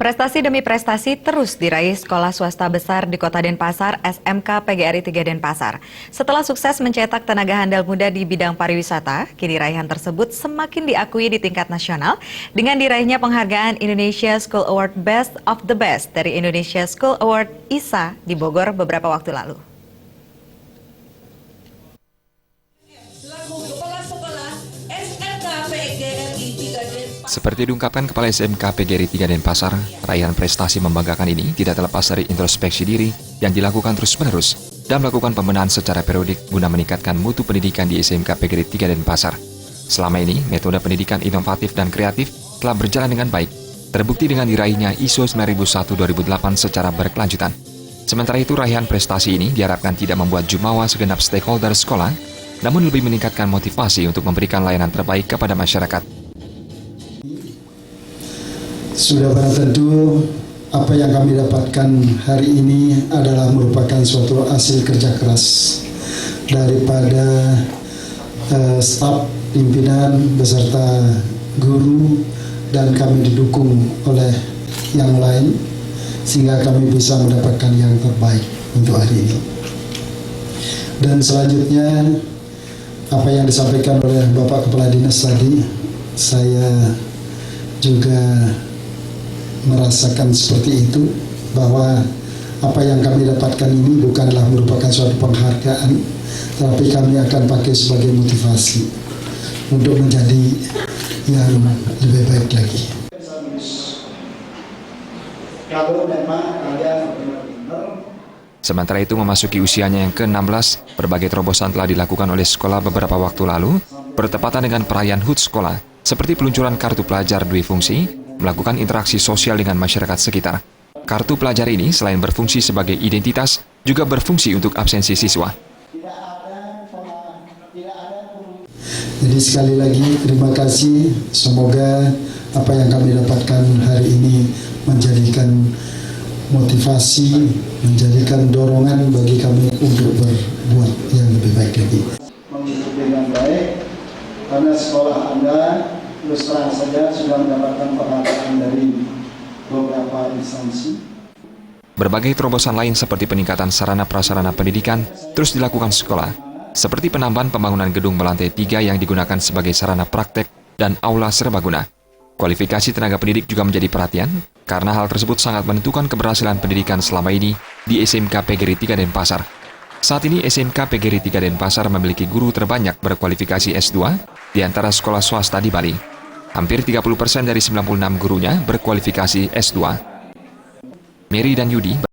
Prestasi demi prestasi terus diraih sekolah swasta besar di Kota Denpasar, SMK PGRI 3 Denpasar. Setelah sukses mencetak tenaga handal muda di bidang pariwisata, kini raihan tersebut semakin diakui di tingkat nasional dengan diraihnya penghargaan Indonesia School Award Best of the Best dari Indonesia School Award ISA di Bogor beberapa waktu lalu. Seperti diungkapkan Kepala SMK PGRI 3 Denpasar, raihan prestasi membanggakan ini tidak terlepas dari introspeksi diri yang dilakukan terus-menerus dan melakukan pembenahan secara periodik guna meningkatkan mutu pendidikan di SMK PGRI 3 Denpasar. Selama ini, metode pendidikan inovatif dan kreatif telah berjalan dengan baik, terbukti dengan diraihnya ISO 9001-2008 secara berkelanjutan. Sementara itu, raihan prestasi ini diharapkan tidak membuat jumawa segenap stakeholder sekolah, namun lebih meningkatkan motivasi untuk memberikan layanan terbaik kepada masyarakat. Sudah barang tentu apa yang kami dapatkan hari ini adalah merupakan suatu hasil kerja keras daripada staf pimpinan beserta guru, dan kami didukung oleh yang lain sehingga kami bisa mendapatkan yang terbaik untuk hari ini. Dan selanjutnya apa yang disampaikan oleh Bapak Kepala Dinas tadi, saya juga merasakan seperti itu, bahwa apa yang kami dapatkan ini bukanlah merupakan suatu penghargaan, tapi kami akan pakai sebagai motivasi untuk menjadi yang lebih baik lagi. Sementara itu memasuki usianya yang ke-16, berbagai terobosan telah dilakukan oleh sekolah beberapa waktu lalu, bertepatan dengan perayaan HUT sekolah, seperti peluncuran kartu pelajar dui fungsi, melakukan interaksi sosial dengan masyarakat sekitar. Kartu pelajar ini selain berfungsi sebagai identitas, juga berfungsi untuk absensi siswa. Jadi sekali lagi terima kasih, semoga apa yang kami dapatkan hari ini menjadikan motivasi, menjadikan dorongan bagi kami untuk berbuat yang lebih baik lagi. Mengikuti dengan baik, karena sekolah Anda terus terang saja sudah mendapatkan penghargaan dari beberapa instansi. Berbagai terobosan lain seperti peningkatan sarana prasarana pendidikan terus dilakukan sekolah, seperti penambahan pembangunan gedung berlantai 3 yang digunakan sebagai sarana praktek dan aula serbaguna. Kualifikasi tenaga pendidik juga menjadi perhatian, karena hal tersebut sangat menentukan keberhasilan pendidikan selama ini di SMK PGRI 3 Denpasar. Saat ini SMK PGRI 3 Denpasar memiliki guru terbanyak berkualifikasi S2 di antara sekolah swasta di Bali. Hampir 30% dari 96 gurunya berkualifikasi S2. Mary dan Yudi